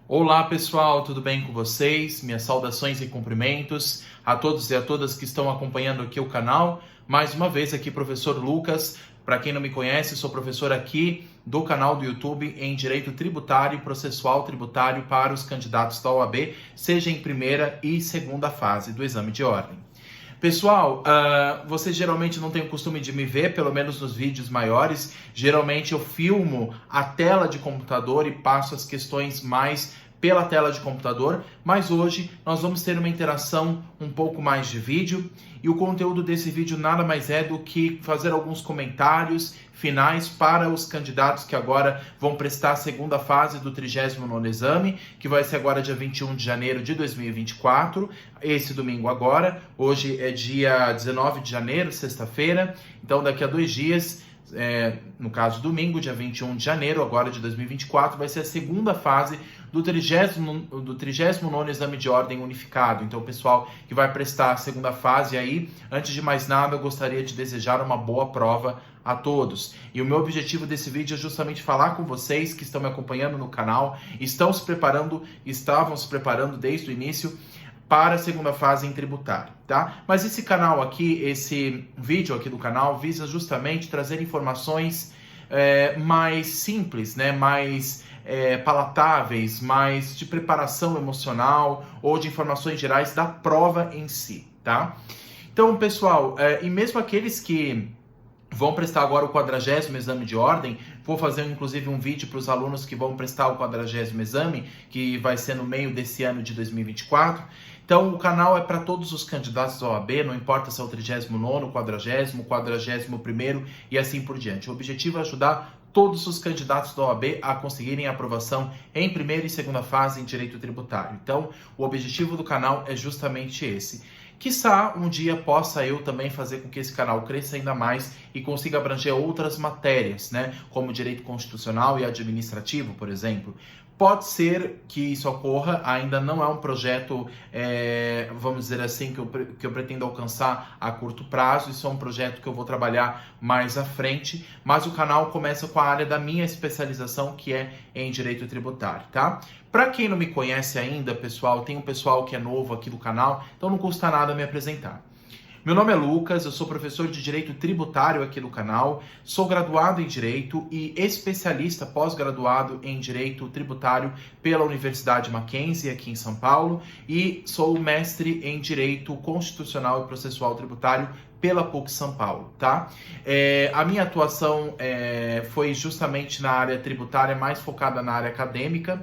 Olá pessoal, tudo bem com vocês? Minhas saudações e cumprimentos a todos e a todas que estão acompanhando aqui o canal. Mais uma vez aqui professor Lucas. Para quem não me conhece, sou professor aqui do canal do YouTube em Direito Tributário e Processual Tributário para os candidatos da OAB, seja em primeira e segunda fase do exame de ordem. Pessoal, vocês geralmente não têm o costume de me ver, pelo menos nos vídeos maiores. Geralmente eu filmo a tela de computador e passo as questões mais pela tela de computador, mas hoje nós vamos ter uma interação um pouco mais de vídeo e o conteúdo desse vídeo nada mais é do que fazer alguns comentários finais para os candidatos que agora vão prestar a segunda fase do 39º exame, que vai ser agora dia 21 de janeiro de 2024, esse domingo agora. Hoje é dia 19 de janeiro, sexta-feira, então daqui a 2 dias, no caso domingo, dia 21 de janeiro, agora de 2024, vai ser a segunda fase do 39º exame de ordem unificado. Então, o pessoal que vai prestar a segunda fase aí, antes de mais nada, eu gostaria de desejar uma boa prova a todos. E o meu objetivo desse vídeo é justamente falar com vocês que estão me acompanhando no canal, estavam se preparando desde o início para a segunda fase em tributário, tá? Mas esse canal aqui, esse vídeo aqui do canal, visa justamente trazer informações mais simples, né? Mais palatáveis, mais de preparação emocional ou de informações gerais da prova em si, tá? Então, pessoal, e mesmo aqueles que vão prestar agora o 40º exame de ordem, vou fazer inclusive um vídeo para os alunos que vão prestar o 40º exame, que vai ser no meio desse ano de 2024. Então o canal é para todos os candidatos da OAB, não importa se é o 39º, o 40º, o 41º e assim por diante. O objetivo é ajudar todos os candidatos da OAB a conseguirem a aprovação em primeira e segunda fase em direito tributário. Então o objetivo do canal é justamente esse. Quiçá um dia possa eu também fazer com que esse canal cresça ainda mais e consiga abranger outras matérias, né? Como direito constitucional e administrativo, por exemplo. Pode ser que isso ocorra, ainda não é um projeto, vamos dizer assim, que eu pretendo alcançar a curto prazo. Isso é um projeto que eu vou trabalhar mais à frente, mas o canal começa com a área da minha especialização, que é em direito tributário, tá? Para quem não me conhece ainda, pessoal, tem um pessoal que é novo aqui do canal, então não custa nada me apresentar. Meu nome é Lucas, eu sou professor de Direito Tributário aqui no canal, sou graduado em Direito e especialista pós-graduado em Direito Tributário pela Universidade Mackenzie aqui em São Paulo e sou mestre em Direito Constitucional e Processual Tributário pela PUC São Paulo, tá? A minha atuação foi justamente na área tributária, mais focada na área acadêmica,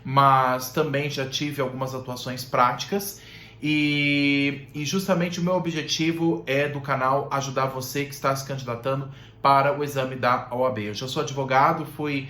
mas também já tive algumas atuações práticas. E justamente o meu objetivo do canal ajudar você que está se candidatando para o exame da OAB. Eu já sou advogado, fui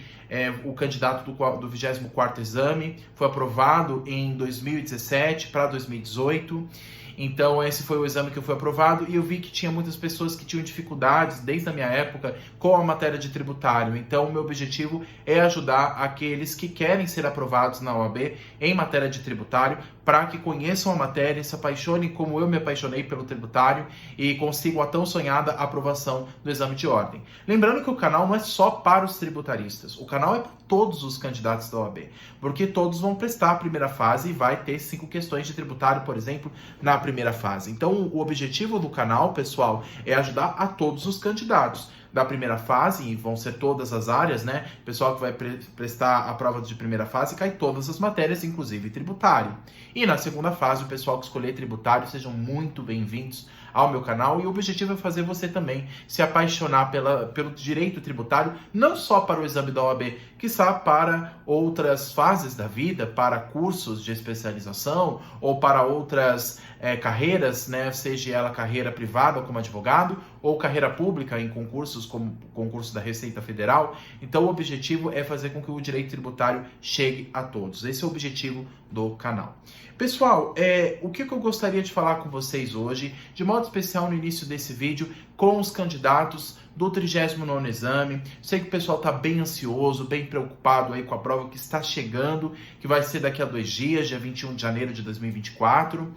o candidato do 24º exame, foi aprovado em 2017 para 2018. Então esse foi o exame que eu fui aprovado e eu vi que tinha muitas pessoas que tinham dificuldades desde a minha época com a matéria de tributário. Então o meu objetivo é ajudar aqueles que querem ser aprovados na OAB em matéria de tributário para que conheçam a matéria, se apaixonem como eu me apaixonei pelo tributário e consigam a tão sonhada aprovação do exame de ordem. Lembrando que o canal não é só para os tributaristas, o canal é para todos os candidatos da OAB, porque todos vão prestar a primeira fase e vai ter 5 questões de tributário, por exemplo, na primeira fase. Então o objetivo do canal, pessoal, é ajudar a todos os candidatos da primeira fase, e vão ser todas as áreas, né? O pessoal que vai prestar a prova de primeira fase cai todas as matérias, inclusive tributário. E na segunda fase, o pessoal que escolher tributário, sejam muito bem-vindos ao meu canal, e o objetivo é fazer você também se apaixonar pelo direito tributário, não só para o exame da OAB, quiçá para outras fases da vida, para cursos de especialização ou para outras carreiras, né? Seja ela carreira privada como advogado ou carreira pública em concursos como concurso da Receita Federal. Então o objetivo é fazer com que o direito tributário chegue a todos. Esse é o objetivo do canal. Pessoal, o que eu gostaria de falar com vocês hoje, de modo especial no início desse vídeo, com os candidatos do 39º exame. Sei que o pessoal está bem ansioso, bem preocupado aí com a prova que está chegando, que vai ser daqui a 2 dias, dia 21 de janeiro de 2024.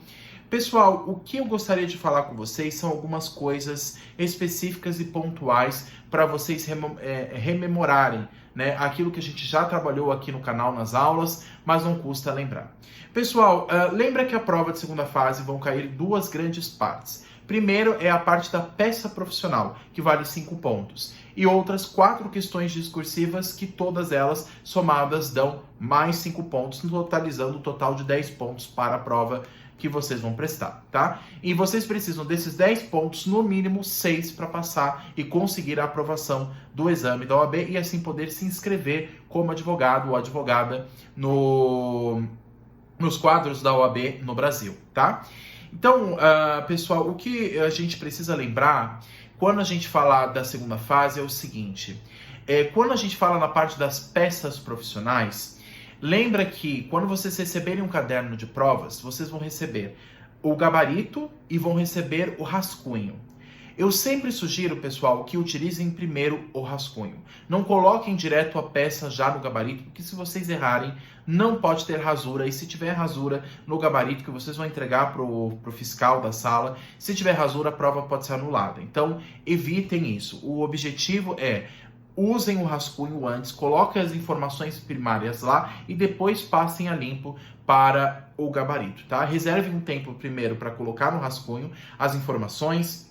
Pessoal, o que eu gostaria de falar com vocês são algumas coisas específicas e pontuais para vocês rememorarem, né, aquilo que a gente já trabalhou aqui no canal nas aulas, mas não custa lembrar. Pessoal, lembra que a prova de segunda fase vão cair duas grandes partes. Primeiro é a parte da peça profissional, que vale 5 pontos, e outras 4 questões discursivas que todas elas somadas dão mais 5 pontos, totalizando um total de 10 pontos para a prova que vocês vão prestar, tá? E vocês precisam desses 10 pontos, no mínimo 6 para passar e conseguir a aprovação do exame da OAB e assim poder se inscrever como advogado ou advogada nos quadros da OAB no Brasil, tá? Então, pessoal, o que a gente precisa lembrar quando a gente falar da segunda fase é o seguinte, quando a gente fala na parte das peças profissionais, lembra que quando vocês receberem um caderno de provas, vocês vão receber o gabarito e vão receber o rascunho. Eu sempre sugiro, pessoal, que utilizem primeiro o rascunho. Não coloquem direto a peça já no gabarito, porque se vocês errarem, não pode ter rasura. E se tiver rasura no gabarito que vocês vão entregar para o fiscal da sala, se tiver rasura, a prova pode ser anulada. Então, evitem isso. O objetivo é: usem o rascunho antes, coloquem as informações primárias lá e depois passem a limpo para o gabarito, tá? Reservem um tempo primeiro para colocar no rascunho as informações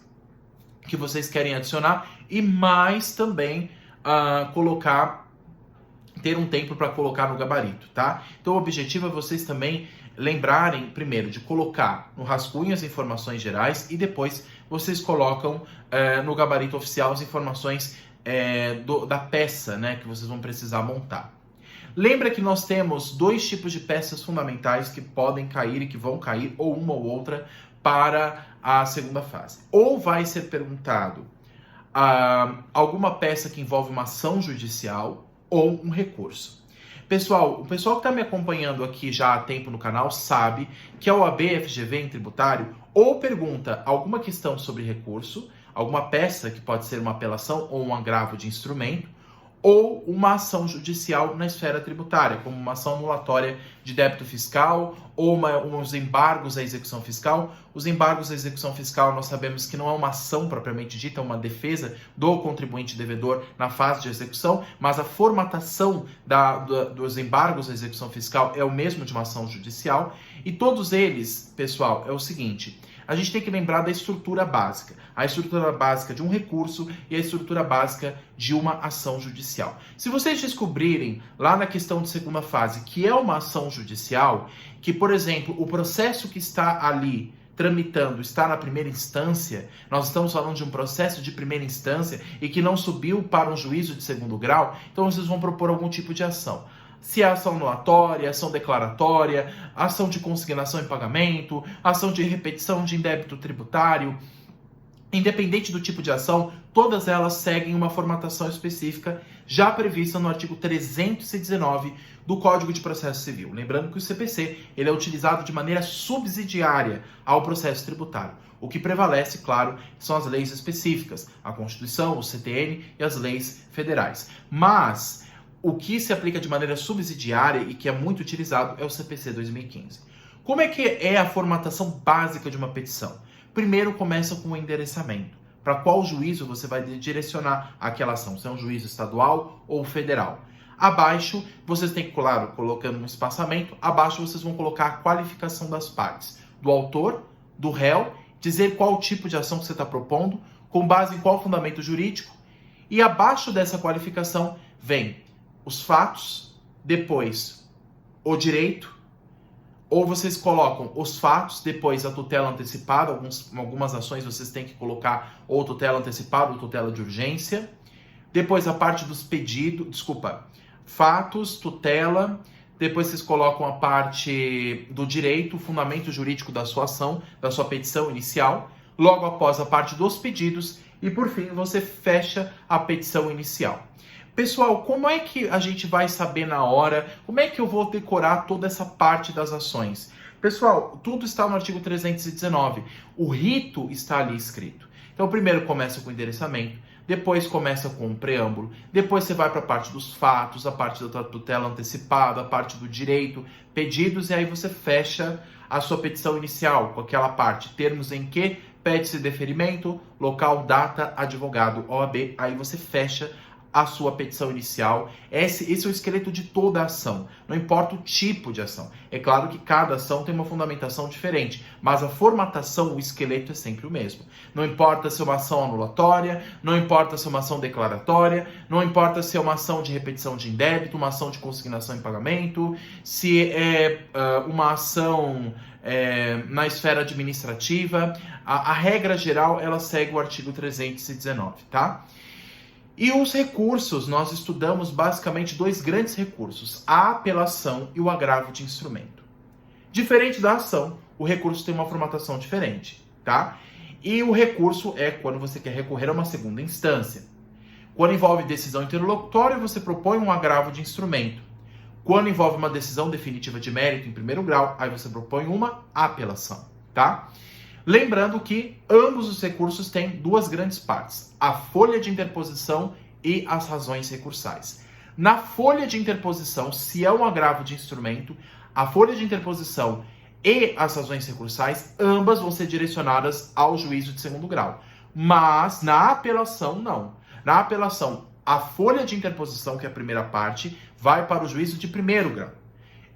que vocês querem adicionar e mais também ter um tempo para colocar no gabarito, tá? Então o objetivo é vocês também lembrarem primeiro de colocar no rascunho as informações gerais e depois vocês colocam no gabarito oficial as informações da peça, né, que vocês vão precisar montar. Lembra que nós temos 2 tipos de peças fundamentais que podem cair e que vão cair, ou uma ou outra, para a segunda fase. Ou vai ser perguntado alguma peça que envolve uma ação judicial ou um recurso. Pessoal, o pessoal que está me acompanhando aqui já há tempo no canal sabe que a OAB FGV em tributário ou pergunta alguma questão sobre recurso, alguma peça que pode ser uma apelação ou um agravo de instrumento, ou uma ação judicial na esfera tributária, como uma ação anulatória de débito fiscal ou uns embargos à execução fiscal. Os embargos à execução fiscal nós sabemos que não é uma ação propriamente dita, é uma defesa do contribuinte devedor na fase de execução, mas a formatação dos embargos à execução fiscal é o mesmo de uma ação judicial. E todos eles, pessoal, é o seguinte: a gente tem que lembrar da estrutura básica. A estrutura básica de um recurso e a estrutura básica de uma ação judicial. Se vocês descobrirem lá na questão de segunda fase que é uma ação judicial, que, por exemplo, o processo que está ali tramitando está na primeira instância, nós estamos falando de um processo de primeira instância e que não subiu para um juízo de segundo grau, então vocês vão propor algum tipo de ação. Se é ação anulatória, ação declaratória, ação de consignação em pagamento, ação de repetição de indébito tributário, independente do tipo de ação, todas elas seguem uma formatação específica já prevista no artigo 319 do Código de Processo Civil. Lembrando que o CPC ele é utilizado de maneira subsidiária ao processo tributário. O que prevalece, claro, são as leis específicas, a Constituição, o CTN e as leis federais. Mas o que se aplica de maneira subsidiária e que é muito utilizado é o CPC 2015. Como é que é a formatação básica de uma petição? Primeiro começa com o endereçamento. Para qual juízo você vai direcionar aquela ação? Se é um juízo estadual ou federal. Abaixo, vocês têm que, claro, colocando um espaçamento, abaixo vocês vão colocar a qualificação das partes. Do autor, do réu, dizer qual tipo de ação que você está propondo, com base em qual fundamento jurídico. E abaixo dessa qualificação vem os fatos, depois o direito, ou vocês colocam os fatos, depois a tutela antecipada, algumas ações vocês têm que colocar ou tutela antecipada ou tutela de urgência, depois a parte dos pedidos, fatos, tutela, depois vocês colocam a parte do direito, o fundamento jurídico da sua ação, da sua petição inicial, logo após a parte dos pedidos e por fim você fecha a petição inicial. Pessoal, como é que a gente vai saber na hora? Como é que eu vou decorar toda essa parte das ações? Pessoal, tudo está no artigo 319. O rito está ali escrito. Então, primeiro começa com o endereçamento, depois começa com o preâmbulo, depois você vai para a parte dos fatos, a parte da tutela antecipada, a parte do direito, pedidos, e aí você fecha a sua petição inicial, com aquela parte, termos em que pede-se deferimento, local, data, advogado, OAB, aí você fecha a sua petição inicial. Esse é o esqueleto de toda a ação, não importa o tipo de ação. É claro que cada ação tem uma fundamentação diferente, mas a formatação, o esqueleto é sempre o mesmo. Não importa se é uma ação anulatória, não importa se é uma ação declaratória, não importa se é uma ação de repetição de indébito, uma ação de consignação em pagamento, se é uma ação na esfera administrativa, a regra geral, ela segue o artigo 319, tá? E os recursos, nós estudamos basicamente dois grandes recursos, a apelação e o agravo de instrumento. Diferente da ação, o recurso tem uma formatação diferente, tá? E o recurso é quando você quer recorrer a uma segunda instância. Quando envolve decisão interlocutória, você propõe um agravo de instrumento. Quando envolve uma decisão definitiva de mérito em primeiro grau, aí você propõe uma apelação, tá? Lembrando que ambos os recursos têm duas grandes partes, a folha de interposição e as razões recursais. Na folha de interposição, se é um agravo de instrumento, a folha de interposição e as razões recursais, ambas vão ser direcionadas ao juízo de segundo grau. Mas na apelação, não. Na apelação, a folha de interposição, que é a primeira parte, vai para o juízo de primeiro grau.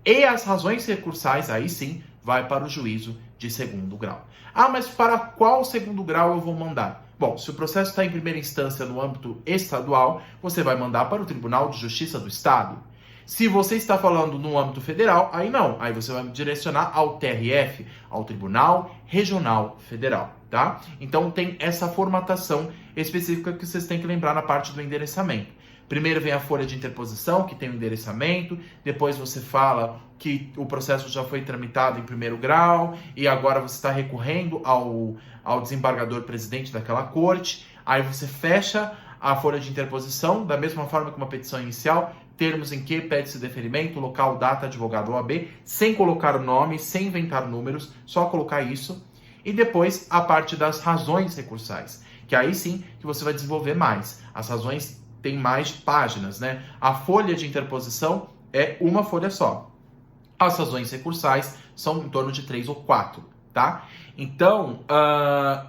E as razões recursais, aí sim, vai para o juízo de segundo grau. Ah, mas para qual segundo grau eu vou mandar? Bom, se o processo está em primeira instância no âmbito estadual, você vai mandar para o Tribunal de Justiça do Estado. Se você está falando no âmbito federal, aí não. Aí você vai direcionar ao TRF, ao Tribunal Regional Federal, tá? Então tem essa formatação específica que vocês têm que lembrar na parte do endereçamento. Primeiro vem a folha de interposição, que tem o endereçamento, depois você fala que o processo já foi tramitado em primeiro grau e agora você está recorrendo ao desembargador presidente daquela corte, aí você fecha a folha de interposição, da mesma forma que uma petição inicial, termos em que pede-se deferimento, local, data, advogado, OAB, sem colocar o nome, sem inventar números, só colocar isso, e depois a parte das razões recursais, que aí sim que você vai desenvolver mais. As razões tem mais páginas, né? A folha de interposição é uma folha só. As razões recursais são em torno de 3 ou 4, tá? Então,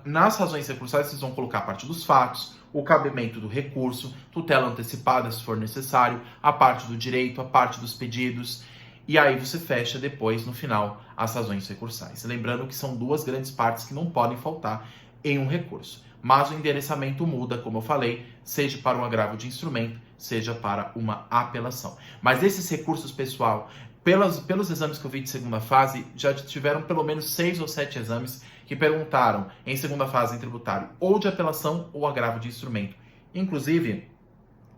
nas razões recursais, vocês vão colocar a parte dos fatos, o cabimento do recurso, tutela antecipada, se for necessário, a parte do direito, a parte dos pedidos, e aí você fecha depois, no final, as razões recursais. Lembrando que são duas grandes partes que não podem faltar em um recurso. Mas o endereçamento muda, como eu falei, seja para um agravo de instrumento, seja para uma apelação. Mas esses recursos, pessoal, pelos exames que eu vi de segunda fase, já tiveram pelo menos 6 ou 7 exames que perguntaram em segunda fase em tributário ou de apelação ou agravo de instrumento. Inclusive,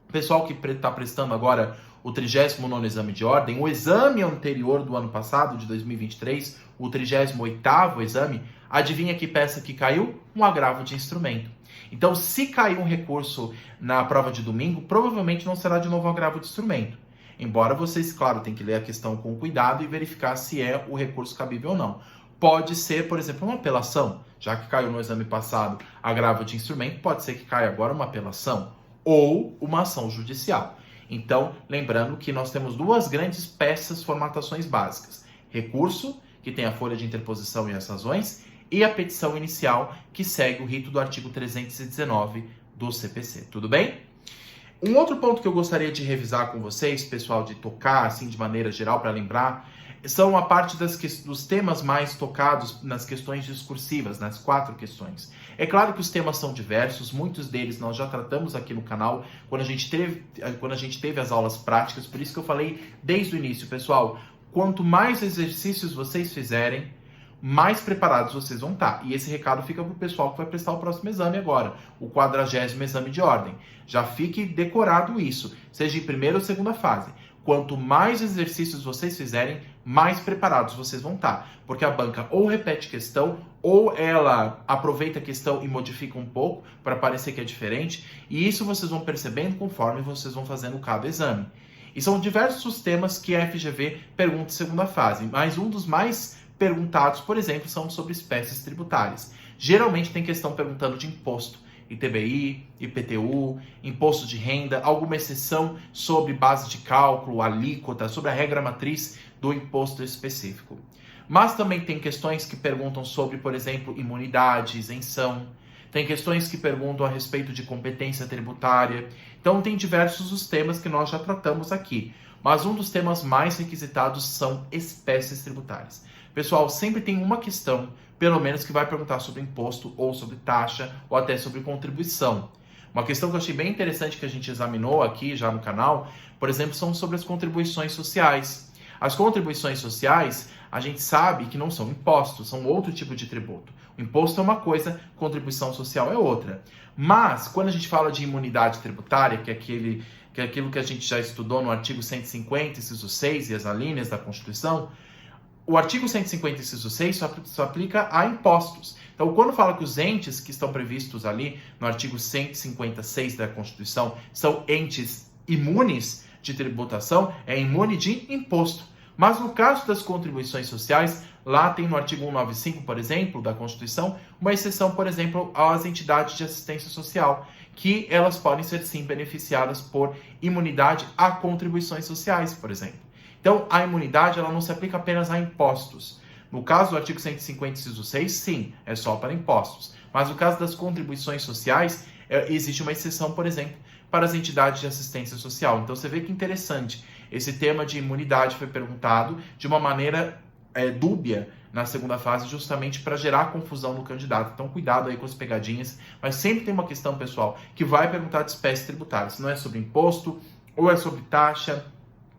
o pessoal que está prestando agora o 39º exame de ordem, o exame anterior do ano passado, de 2023, o 38º exame, adivinha que peça que caiu? Um agravo de instrumento. Então, se cair um recurso na prova de domingo, provavelmente não será de novo um agravo de instrumento. Embora vocês, claro, tenham que ler a questão com cuidado e verificar se é o recurso cabível ou não. Pode ser, por exemplo, uma apelação, já que caiu no exame passado agravo de instrumento, pode ser que caia agora uma apelação ou uma ação judicial. Então, lembrando que nós temos duas grandes peças, formatações básicas. Recurso, que tem a folha de interposição e as razões, e a petição inicial, que segue o rito do artigo 319 do CPC. Tudo bem? Um outro ponto que eu gostaria de revisar com vocês, pessoal, de tocar assim de maneira geral para lembrar, são a parte dos temas mais tocados nas questões discursivas, nas 4 questões. É claro que os temas são diversos, muitos deles nós já tratamos aqui no canal quando a gente teve as aulas práticas, por isso que eu falei desde o início, pessoal, quanto mais exercícios vocês fizerem, mais preparados vocês vão estar. E esse recado fica para o pessoal que vai prestar o próximo exame agora, o 40º exame de ordem. Já fique decorado isso, seja em primeira ou segunda fase. Quanto mais exercícios vocês fizerem, mais preparados vocês vão estar. Porque a banca ou repete questão, ou ela aproveita a questão e modifica um pouco para parecer que é diferente. E isso vocês vão percebendo conforme vocês vão fazendo cada exame. E são diversos temas que a FGV pergunta em segunda fase. Mas um dos mais perguntados, por exemplo, são sobre espécies tributárias. Geralmente tem questão perguntando de imposto. ITBI, IPTU, imposto de renda, alguma exceção sobre base de cálculo, alíquota, sobre a regra matriz do imposto específico. Mas também tem questões que perguntam sobre, por exemplo, imunidade, isenção. Tem questões que perguntam a respeito de competência tributária. Então, tem diversos os temas que nós já tratamos aqui. Mas um dos temas mais requisitados são espécies tributárias. Pessoal, sempre tem uma questão, pelo menos, que vai perguntar sobre imposto, ou sobre taxa, ou até sobre contribuição. Uma questão que eu achei bem interessante que a gente examinou aqui já no canal, por exemplo, são sobre as contribuições sociais. As contribuições sociais, a gente sabe que não são impostos, são outro tipo de tributo. O imposto é uma coisa, contribuição social é outra. Mas, quando a gente fala de imunidade tributária, que é aquilo que a gente já estudou no artigo 150, inciso 6 e as alíneas da Constituição, o artigo 150, inciso 6 só aplica a impostos. Então, quando fala que os entes que estão previstos ali no artigo 156 da Constituição são entes imunes de tributação, é imune de imposto. Mas no caso das contribuições sociais, lá tem no artigo 195, por exemplo, da Constituição, uma exceção, por exemplo, às entidades de assistência social, que elas podem ser sim beneficiadas por imunidade a contribuições sociais, por exemplo. Então, a imunidade ela não se aplica apenas a impostos. No caso do artigo 150, inciso 6, sim, é só para impostos. Mas no caso das contribuições sociais, existe uma exceção, por exemplo, para as entidades de assistência social. Então, você vê que interessante. Esse tema de imunidade foi perguntado de uma maneira dúbia na segunda fase, justamente para gerar confusão no candidato. Então, cuidado aí com as pegadinhas. Mas sempre tem uma questão, pessoal, que vai perguntar de espécie tributária. Se não é sobre imposto ou é sobre taxa.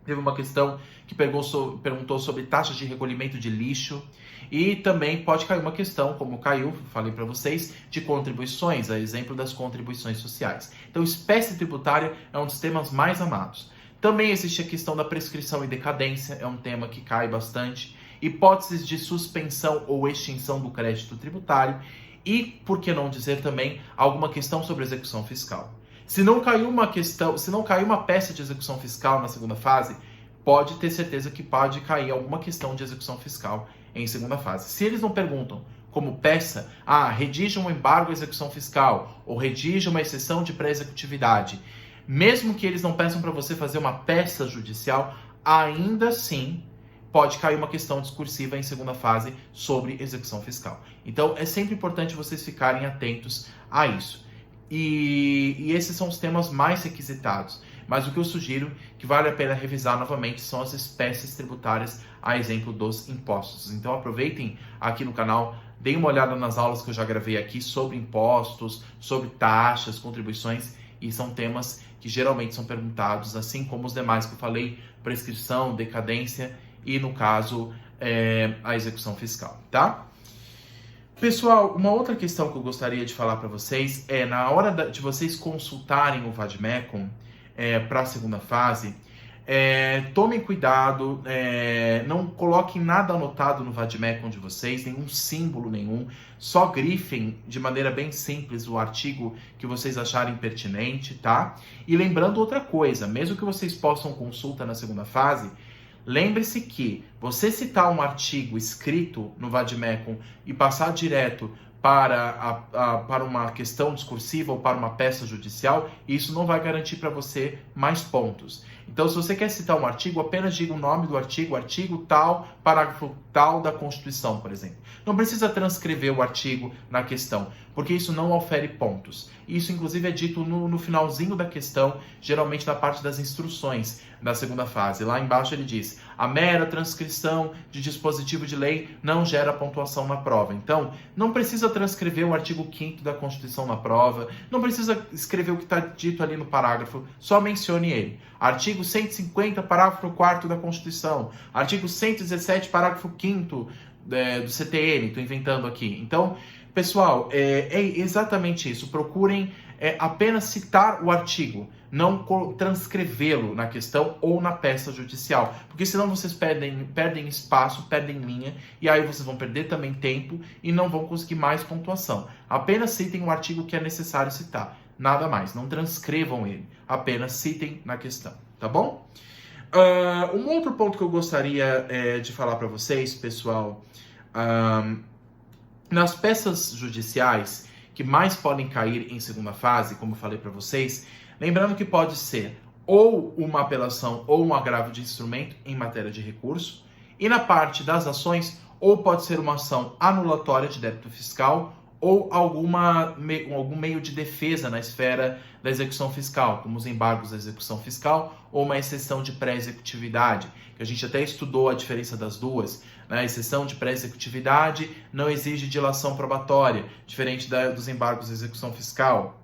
Teve uma questão que perguntou sobre taxa de recolhimento de lixo. E também pode cair uma questão, como caiu, falei para vocês, de contribuições, a exemplo das contribuições sociais. Então, espécie tributária é um dos temas mais amados. Também existe a questão da prescrição e decadência, é um tema que cai bastante. Hipóteses de suspensão ou extinção do crédito tributário. E, por que não dizer também, alguma questão sobre execução fiscal. Se não caiu uma peça de execução fiscal na segunda fase, pode ter certeza que pode cair alguma questão de execução fiscal em segunda fase. Se eles não perguntam como peça, redija um embargo à execução fiscal ou redija uma exceção de pré-executividade, mesmo que eles não peçam para você fazer uma peça judicial, ainda assim pode cair uma questão discursiva em segunda fase sobre execução fiscal. Então, é sempre importante vocês ficarem atentos a isso. E esses são os temas mais requisitados. Mas o que eu sugiro que vale a pena revisar novamente são as espécies tributárias, a exemplo dos impostos. Então aproveitem aqui no canal, deem uma olhada nas aulas que eu já gravei aqui sobre impostos, sobre taxas, contribuições, e são temas que geralmente são perguntados, assim como os demais que eu falei, prescrição, decadência e, no caso, a execução fiscal, tá? Pessoal, uma outra questão que eu gostaria de falar para vocês é, na hora de vocês consultarem o Vadmecum para a segunda fase, tomem cuidado, não coloquem nada anotado no Vadmecum de vocês, nenhum símbolo nenhum, só grifem de maneira bem simples o artigo que vocês acharem pertinente, tá? E lembrando outra coisa, mesmo que vocês possam consulta na segunda fase, lembre-se que você citar um artigo escrito no Vadmecum e passar direto para uma questão discursiva ou para uma peça judicial, isso não vai garantir para você mais pontos. Então, se você quer citar um artigo, apenas diga o nome do artigo tal, parágrafo tal da Constituição, por exemplo. Não precisa transcrever o artigo na questão, porque isso não ofere pontos. Isso, inclusive, é dito no finalzinho da questão, geralmente na parte das instruções da segunda fase. Lá embaixo ele diz: a mera transcrição de dispositivo de lei não gera pontuação na prova. Então, não precisa transcrever o artigo 5º da Constituição na prova, não precisa escrever o que está dito ali no parágrafo, só mencione ele. Artigo 150, parágrafo 4º da Constituição. Artigo 117, parágrafo 5º do CTN, estou inventando aqui. Então, pessoal, é exatamente isso. Procurem apenas citar o artigo, não transcrevê-lo na questão ou na peça judicial, porque senão vocês perdem espaço, perdem linha, e aí vocês vão perder também tempo e não vão conseguir mais pontuação. Apenas citem o artigo que é necessário citar, nada mais, não transcrevam ele, apenas citem na questão, tá bom? Um outro ponto que eu gostaria de falar para vocês, pessoal, nas peças judiciais que mais podem cair em segunda fase, como eu falei para vocês, lembrando que pode ser ou uma apelação ou um agravo de instrumento em matéria de recurso, e na parte das ações, ou pode ser uma ação anulatória de débito fiscal, ou algum meio de defesa na esfera da execução fiscal, como os embargos da execução fiscal ou uma exceção de pré-executividade, que a gente até estudou a diferença das duas. Né? A exceção de pré-executividade não exige dilação probatória, diferente dos embargos da execução fiscal.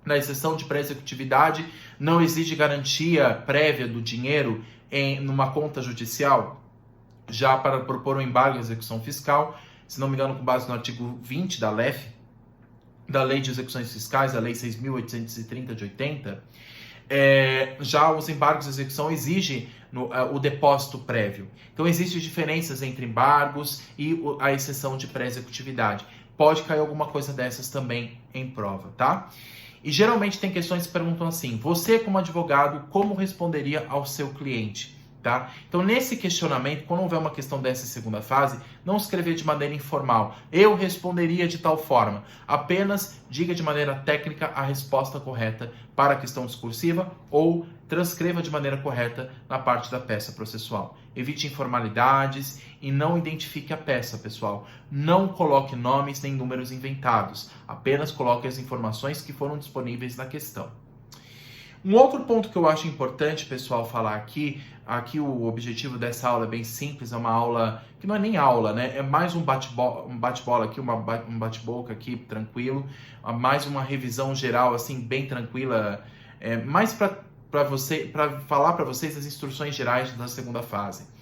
Na exceção de pré-executividade não exige garantia prévia do dinheiro numa conta judicial. Já para propor um embargo à execução fiscal, se não me engano, com base no artigo 20 da LEF, da Lei de Execuções Fiscais, a Lei 6.830 de 80, já os embargos de execução exigem o depósito prévio. Então, existem diferenças entre embargos e a exceção de pré-executividade. Pode cair alguma coisa dessas também em prova, tá? E geralmente tem questões que perguntam assim: você como advogado, como responderia ao seu cliente? Tá? Então, nesse questionamento, quando houver uma questão dessa segunda fase, não escrever de maneira informal. Eu responderia de tal forma. Apenas diga de maneira técnica a resposta correta para a questão discursiva ou transcreva de maneira correta na parte da peça processual. Evite informalidades e não identifique a peça, pessoal. Não coloque nomes nem números inventados. Apenas coloque as informações que foram disponíveis na questão. Um outro ponto que eu acho importante, pessoal, falar aqui o objetivo dessa aula é bem simples, é uma aula que não é nem aula, né? É mais um bate-bola aqui, um bate-boca aqui, tranquilo, mais uma revisão geral, assim, bem tranquila, mais para falar para vocês as instruções gerais da segunda fase.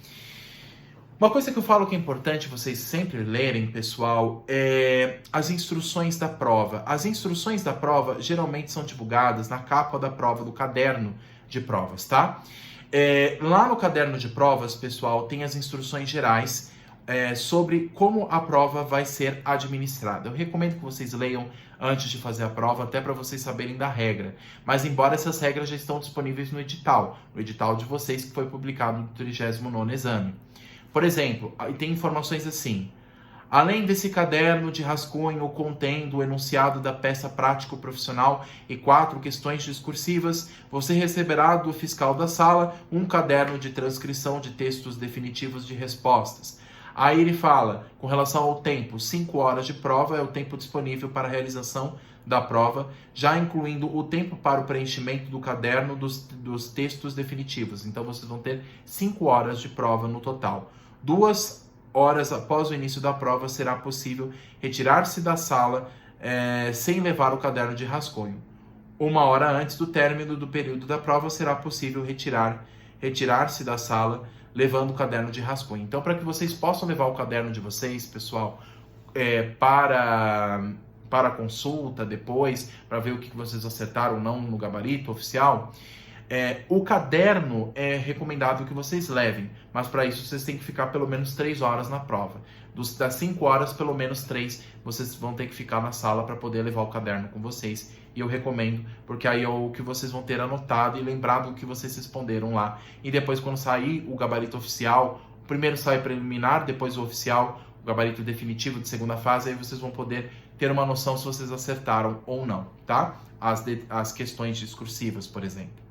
Uma coisa que eu falo que é importante vocês sempre lerem, pessoal, é as instruções da prova. As instruções da prova geralmente são divulgadas na capa da prova, do caderno de provas, tá? Lá no caderno de provas, pessoal, tem as instruções gerais sobre como a prova vai ser administrada. Eu recomendo que vocês leiam antes de fazer a prova, até para vocês saberem da regra. Mas embora essas regras já estão disponíveis no edital de vocês que foi publicado no 39º exame. Por exemplo, tem informações assim: além desse caderno de rascunho contendo o enunciado da peça prático-profissional e 4 questões discursivas, você receberá do fiscal da sala um caderno de transcrição de textos definitivos de respostas. Aí ele fala, com relação ao tempo, 5 horas de prova é o tempo disponível para a realização da prova, já incluindo o tempo para o preenchimento do caderno dos textos definitivos. Então, vocês vão ter 5 horas de prova no total. 2 horas após o início da prova, será possível retirar-se da sala sem levar o caderno de rascunho. 1 hora antes do término do período da prova, será possível retirar-se da sala levando o caderno de rascunho. Então, para que vocês possam levar o caderno de vocês, pessoal, para consulta depois, para ver o que vocês acertaram ou não no gabarito oficial, o caderno é recomendável que vocês levem, mas para isso vocês têm que ficar pelo menos 3 horas na prova. Das 5 horas, pelo menos 3, vocês vão ter que ficar na sala para poder levar o caderno com vocês. E eu recomendo, porque aí é o que vocês vão ter anotado e lembrado do que vocês responderam lá. E depois, quando sair o gabarito oficial, primeiro sai preliminar, depois o oficial, o gabarito definitivo de segunda fase, aí vocês vão poder ter uma noção se vocês acertaram ou não, tá? As questões discursivas, por exemplo.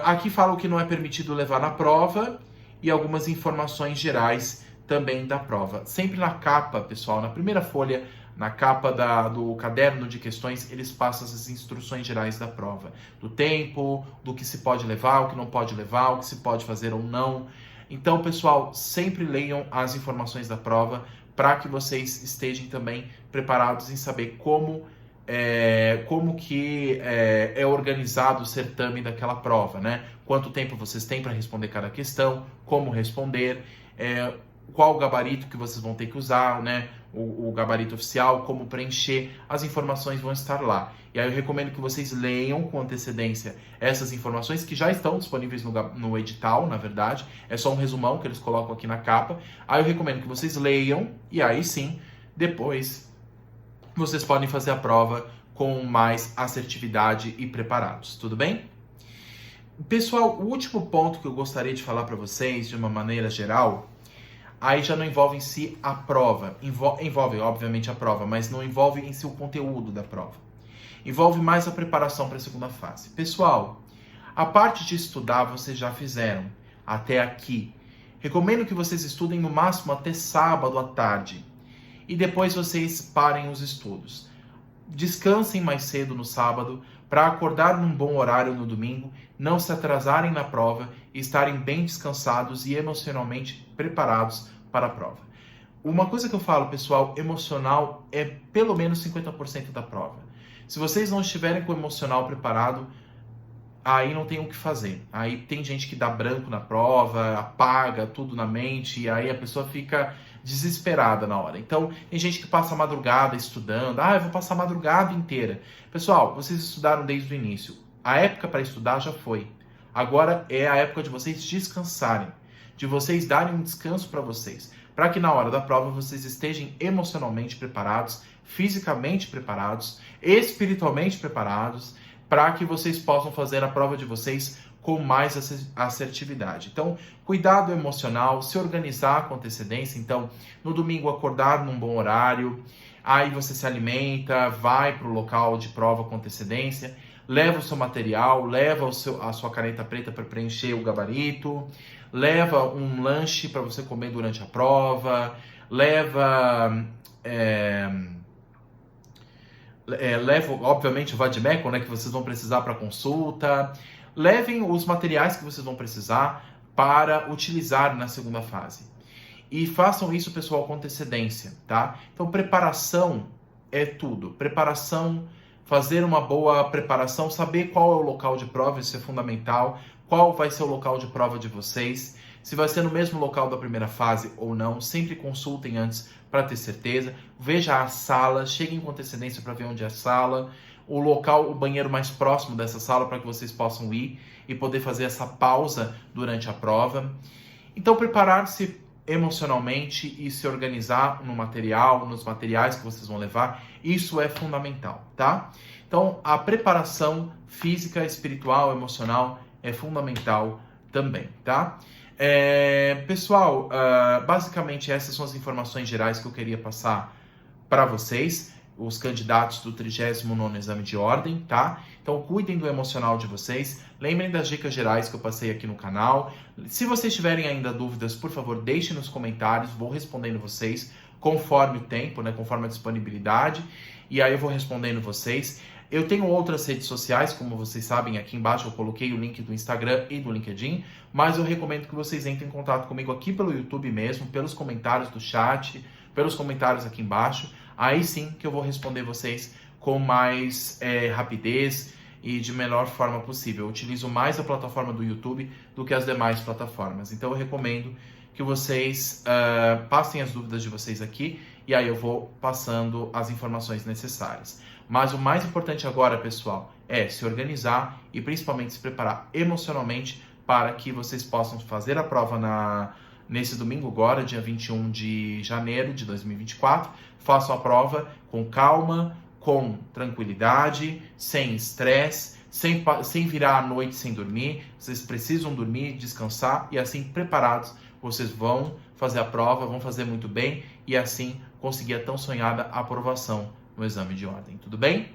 Aqui fala o que não é permitido levar na prova e algumas informações gerais também da prova. Sempre na capa, pessoal, na primeira folha, na capa do caderno de questões, eles passam as instruções gerais da prova. Do tempo, do que se pode levar, o que não pode levar, o que se pode fazer ou não. Então, pessoal, sempre leiam as informações da prova para que vocês estejam também preparados em saber como que é organizado o certame daquela prova, né? Quanto tempo vocês têm para responder cada questão, como responder, qual o gabarito que vocês vão ter que usar, né? O gabarito oficial, como preencher, as informações vão estar lá. E aí eu recomendo que vocês leiam com antecedência essas informações que já estão disponíveis no edital, na verdade. É só um resumão que eles colocam aqui na capa. Aí eu recomendo que vocês leiam e aí sim, depois vocês podem fazer a prova com mais assertividade e preparados, tudo bem? Pessoal, o último ponto que eu gostaria de falar para vocês, de uma maneira geral, aí já não envolve em si a prova, envolve obviamente a prova, mas não envolve em si o conteúdo da prova. Envolve mais a preparação para a segunda fase. Pessoal, a parte de estudar vocês já fizeram até aqui. Recomendo que vocês estudem no máximo até sábado à tarde. E depois vocês parem os estudos. Descansem mais cedo no sábado para acordar num bom horário no domingo, não se atrasarem na prova e estarem bem descansados e emocionalmente preparados para a prova. Uma coisa que eu falo, pessoal, emocional é pelo menos 50% da prova. Se vocês não estiverem com o emocional preparado, aí não tem o que fazer. Aí tem gente que dá branco na prova, apaga tudo na mente, e aí a pessoa fica desesperada na hora. Então, tem gente que passa a madrugada estudando. Eu vou passar a madrugada inteira. Pessoal, vocês estudaram desde o início. A época para estudar já foi. Agora é a época de vocês descansarem, de vocês darem um descanso para vocês, para que na hora da prova vocês estejam emocionalmente preparados, fisicamente preparados, espiritualmente preparados, para que vocês possam fazer a prova de vocês com mais assertividade. Então, cuidado emocional, se organizar com antecedência. Então, no domingo acordar num bom horário, aí você se alimenta, vai para o local de prova com antecedência, leva o seu material, leva a sua caneta preta para preencher o gabarito, leva um lanche para você comer durante a prova, leva obviamente o vade-mecum, né, que vocês vão precisar para consulta. Levem os materiais que vocês vão precisar para utilizar na segunda fase. E façam isso, pessoal, com antecedência, tá? Então, preparação é tudo. Preparação, fazer uma boa preparação, saber qual é o local de prova, isso é fundamental. Qual vai ser o local de prova de vocês. Se vai ser no mesmo local da primeira fase ou não, sempre consultem antes para ter certeza. Veja a sala, cheguem com antecedência para ver onde é a sala, o local, o banheiro mais próximo dessa sala para que vocês possam ir e poder fazer essa pausa durante a prova. Então, preparar-se emocionalmente e se organizar no material, nos materiais que vocês vão levar, isso é fundamental, tá? Então, a preparação física, espiritual, emocional é fundamental também, tá? Pessoal, basicamente essas são as informações gerais que eu queria passar para vocês, os candidatos do 39º exame de ordem, tá? Então cuidem do emocional de vocês, lembrem das dicas gerais que eu passei aqui no canal. Se vocês tiverem ainda dúvidas, por favor, deixem nos comentários, vou respondendo vocês conforme o tempo, né? Conforme a disponibilidade, e aí eu vou respondendo vocês. Eu tenho outras redes sociais, como vocês sabem, aqui embaixo eu coloquei o link do Instagram e do LinkedIn, mas eu recomendo que vocês entrem em contato comigo aqui pelo YouTube mesmo, pelos comentários do chat, pelos comentários aqui embaixo. Aí sim que eu vou responder vocês com mais rapidez e de melhor forma possível. Eu utilizo mais a plataforma do YouTube do que as demais plataformas. Então eu recomendo que vocês passem as dúvidas de vocês aqui e aí eu vou passando as informações necessárias. Mas o mais importante agora, pessoal, é se organizar e principalmente se preparar emocionalmente para que vocês possam fazer a prova nesse domingo agora, dia 21 de janeiro de 2024. Façam a prova com calma, com tranquilidade, sem estresse, sem virar à noite sem dormir. Vocês precisam dormir, descansar e assim preparados vocês vão fazer a prova, vão fazer muito bem e assim conseguir a tão sonhada aprovação no exame de ordem, tudo bem?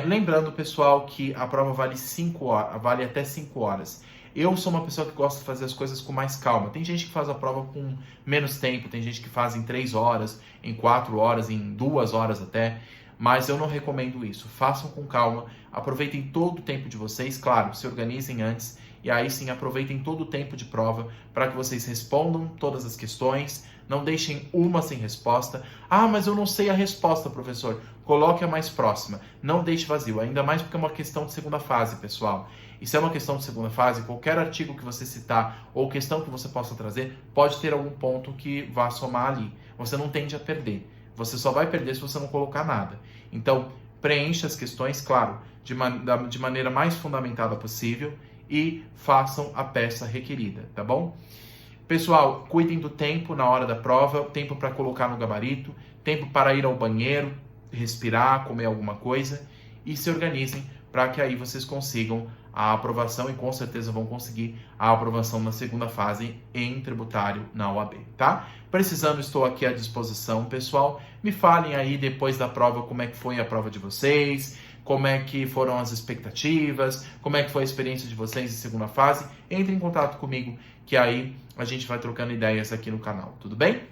Lembrando, pessoal, que a prova vale 5 horas, vale até 5 horas. Eu sou uma pessoa que gosta de fazer as coisas com mais calma. Tem gente que faz a prova com menos tempo, tem gente que faz em 3 horas, em 4 horas, em 2 horas até, mas eu não recomendo isso. Façam com calma, aproveitem todo o tempo de vocês, claro, se organizem antes, e aí sim aproveitem todo o tempo de prova para que vocês respondam todas as questões, não deixem uma sem resposta. Mas eu não sei a resposta, professor. Coloque a mais próxima, não deixe vazio, ainda mais porque é uma questão de segunda fase, pessoal. E se é uma questão de segunda fase, qualquer artigo que você citar ou questão que você possa trazer, pode ter algum ponto que vá somar ali. Você não tende a perder. Você só vai perder se você não colocar nada. Então, preencha as questões, claro, de maneira mais fundamentada possível e façam a peça requerida, tá bom? Pessoal, cuidem do tempo na hora da prova, tempo para colocar no gabarito, tempo para ir ao banheiro, respirar, comer alguma coisa e se organizem para que aí vocês consigam a aprovação e com certeza vão conseguir a aprovação na segunda fase em tributário na OAB, tá? Precisando, estou aqui à disposição, pessoal. Me falem aí depois da prova como é que foi a prova de vocês. como é que foram as expectativas, como é que foi a experiência de vocês em segunda fase, entre em contato comigo, que aí a gente vai trocando ideias aqui no canal, tudo bem?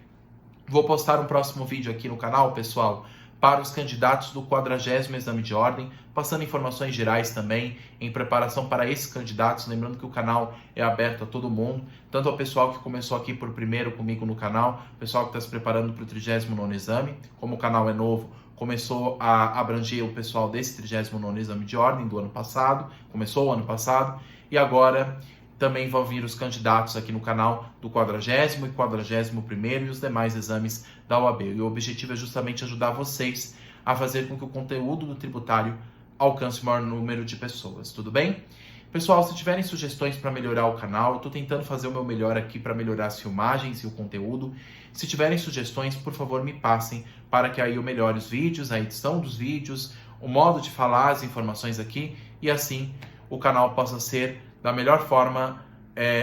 Vou postar um próximo vídeo aqui no canal, pessoal, para os candidatos do 40º exame de ordem, passando informações gerais também, em preparação para esses candidatos, lembrando que o canal é aberto a todo mundo, tanto ao pessoal que começou aqui por primeiro comigo no canal, pessoal que está se preparando para o 39º exame, como o canal é novo, começou a abranger o pessoal desse 39º exame de ordem do ano passado, começou o ano passado, e agora também vão vir os candidatos aqui no canal do 40º e 41º e os demais exames da OAB. E o objetivo é justamente ajudar vocês a fazer com que o conteúdo do tributário alcance o maior número de pessoas, tudo bem? Pessoal, se tiverem sugestões para melhorar o canal, eu estou tentando fazer o meu melhor aqui para melhorar as filmagens e o conteúdo. Se tiverem sugestões, por favor, me passem para que aí eu melhore os vídeos, a edição dos vídeos, o modo de falar, as informações aqui, e assim o canal possa ser da melhor forma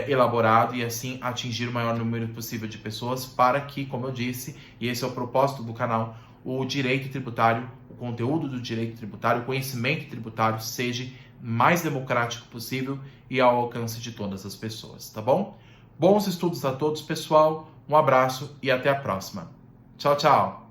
elaborado e assim atingir o maior número possível de pessoas para que, como eu disse, e esse é o propósito do canal, o direito tributário, o conteúdo do direito tributário, o conhecimento tributário seja mais democrático possível e ao alcance de todas as pessoas, tá bom? Bons estudos a todos, pessoal, um abraço e até a próxima. Tchau, tchau!